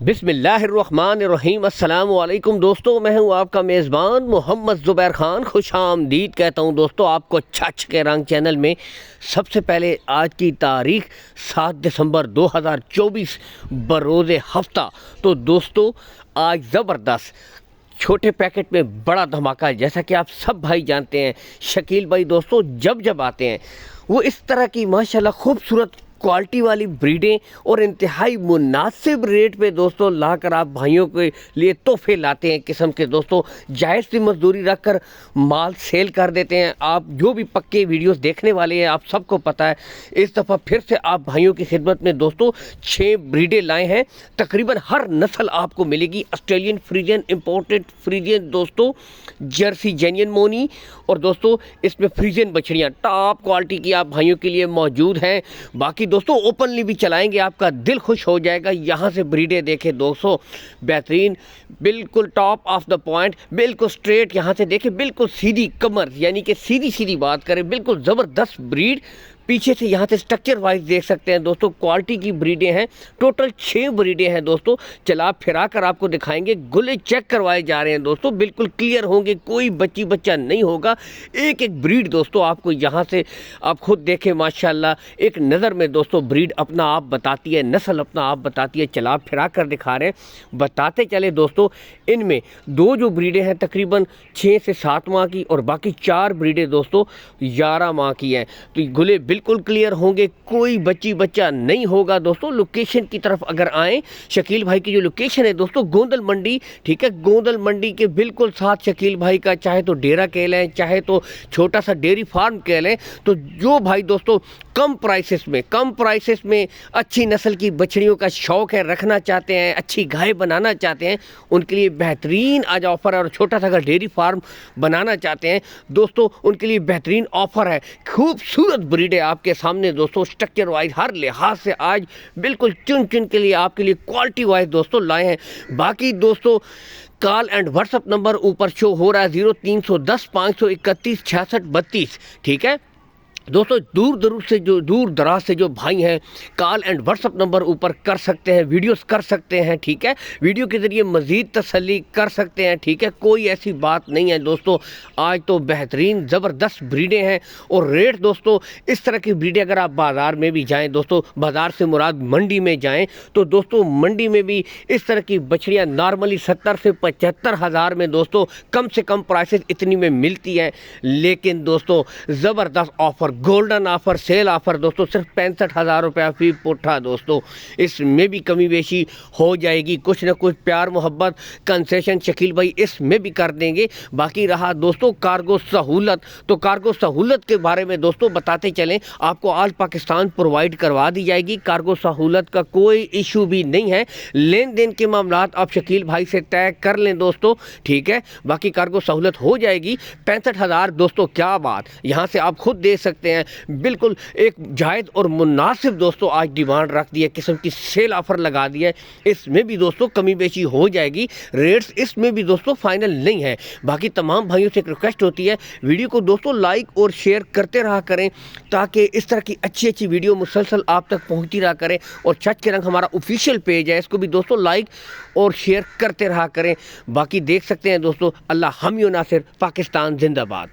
بسم الرحمن الرحیم۔ السلام علیکم دوستو، میں ہوں آپ کا میزبان محمد زبیر خان۔ خوش آمدید کہتا ہوں دوستو آپ کو چھچ کے رنگ چینل میں۔ سب سے پہلے آج کی تاریخ 7 دسمبر 2024 بروز ہفتہ۔ تو دوستو آج زبردست چھوٹے پیکٹ میں بڑا دھماکہ، جیسا کہ آپ سب بھائی جانتے ہیں، شکیل بھائی دوستو جب آتے ہیں وہ اس طرح کی ماشاءاللہ خوبصورت کوالٹی والی بریڈیں اور انتہائی مناسب ریٹ پہ دوستوں لا کر آپ بھائیوں کے لیے تحفے لاتے ہیں قسم کے دوستوں۔ جائز سی مزدوری رکھ کر مال سیل کر دیتے ہیں۔ آپ جو بھی پکے ویڈیوز دیکھنے والے ہیں آپ سب کو پتہ ہے۔ اس دفعہ پھر سے آپ بھائیوں کی خدمت میں دوستوں 6 بریڈیں لائے ہیں۔ تقریباً ہر نسل آپ کو ملے گی، آسٹریلین فریجین، امپورٹڈ فریجین دوستوں، جرسی جینین مونی، اور دوستوں اس میں فریجین بچڑیاں ٹاپ کوالٹی کی آپ بھائیوں کے لیے موجود ہیں۔ باقی دوستوں اوپنلی بھی چلائیں گے، آپ کا دل خوش ہو جائے گا۔ یہاں سے بریڈیں دیکھیں دوستوں، بہترین، بالکل ٹاپ آف دا پوائنٹ، بالکل سٹریٹ، یہاں سے دیکھیں بالکل سیدھی کمر، یعنی کہ سیدھی بات کریں، بالکل زبردست بریڈ۔ پیچھے سے یہاں سے سٹرکچر وائز دیکھ سکتے ہیں دوستوں، کوالٹی کی بریڈیں ہیں۔ ٹوٹل 6 بریڈیں ہیں دوستوں، چلا پھرا کر آپ کو دکھائیں گے۔ گلے چیک کروائے جا رہے ہیں دوستوں، بالکل کلیئر ہوں گے، کوئی بچہ نہیں ہوگا۔ ایک بریڈ دوستوں آپ کو یہاں سے آپ خود دیکھیں، ماشاءاللہ ایک نظر میں دوستوں بریڈ اپنا آپ بتاتی ہے، نسل اپنا آپ بتاتی ہے۔ چلا پھرا کر دکھا رہے ہیں، بتاتے چلے دوستوں۔ ان میں 2 جو بریڈیں ہیں تقریباً 6 سے 7 ماہ کی، اور باقی 4 بریڈیں دوستوں 11 ماہ کی ہیں۔ تو گلے بالکل کلیئر ہوں گے، کوئی بچہ نہیں ہوگا دوستوں۔ لوکیشن کی طرف اگر آئیں، شکیل بھائی کی جو لوکیشن ہے دوستوں گوندل منڈی، ٹھیک ہے، گوندل منڈی کے بالکل ساتھ شکیل بھائی کا چاہے تو ڈیرا کہہ لیں، چاہے تو چھوٹا سا ڈیری فارم کہہ لیں۔ تو جو بھائی دوستوں کم پرائسز میں اچھی نسل کی بچڑیوں کا شوق ہے، رکھنا چاہتے ہیں، اچھی گائے بنانا چاہتے ہیں، ان کے لیے بہترین آج آفر ہے۔ اور چھوٹا سا اگر ڈیری فارم بنانا چاہتے ہیں دوستوں، ان کے لیے بہترین آفر ہے۔ خوبصورت بریڈیں آپ کے سامنے دوستوں، سٹرکچر وائز ہر لحاظ سے آج بالکل چن کے لیے آپ کے لیے کوالٹی وائز دوستوں لائے ہیں۔ باقی دوستوں call and what's up number اوپر شو ہو رہا ہے 0310 531 66 32، ٹھیک ہے دوستوں۔ دور دراز سے جو بھائی ہیں call and what's up number اوپر کر سکتے ہیں، ویڈیوز کر سکتے ہیں، ٹھیک ہے، ویڈیو کے ذریعے مزید تسلی کر سکتے ہیں، ٹھیک ہے، کوئی ایسی بات نہیں ہے دوستوں۔ آج تو بہترین زبردست بریڈیں ہیں، اور ریٹ دوستوں اس طرح کی بریڈیں اگر آپ بازار میں بھی جائیں دوستوں، بازار سے مراد منڈی میں جائیں تو دوستوں منڈی میں بھی اس طرح کی بچڑیاں نارملی 70 سے 75 ہزار میں دوستوں کم سے کم پرائسز اتنی میں ملتی ہیں۔ لیکن دوستوں زبردست offer, golden offer, sale offer دوستوں، صرف 65,000 روپیہ فی پٹھا دوستوں۔ اس میں بھی کمی بیشی ہو جائے گی، کچھ نہ کچھ پیار محبت کنسیشن شکیل بھائی اس میں بھی کر دیں گے۔ باقی رہا دوستوں کارگو سہولت، تو کارگو سہولت کے بارے میں دوستوں بتاتے چلیں، آپ کو آل پاکستان پرووائڈ کروا دی جائے گی۔ کارگو سہولت کا کوئی ایشو بھی نہیں ہے، لین دین کے معاملات آپ شکیل بھائی سے طے کر لیں دوستوں، ٹھیک ہے، باقی کارگو سہولت ہو جائے گی۔ 65,000 دوستوں، کیا بات، یہاں سے آپ خود دیکھ سکتے ہیں، بالکل ایک جائز اور مناسب دوستوں آج ڈیمانڈ رکھ دی ہے، قسم کی سیل آفر لگا دی ہے۔ اس میں بھی دوستوں کمی بیشی ہو جائے گی، ریٹس اس میں بھی دوستوں فائنل نہیں ہے۔ باقی تمام بھائیوں سے ایک ریکویسٹ ہوتی ہے، ویڈیو کو دوستوں لائک اور شیئر کرتے رہا کریں، تاکہ اس طرح کی اچھی ویڈیو مسلسل آپ تک پہنچتی رہا کرے۔ اور چھچ کے رنگ ہمارا آفیشیل پیج ہے، اس کو بھی دوستوں لائک اور شیئر کرتے رہا کریں۔ باقی دیکھ سکتے ہیں دوستوں، اللہ حامی و ناصر، پاکستان زندہ باد۔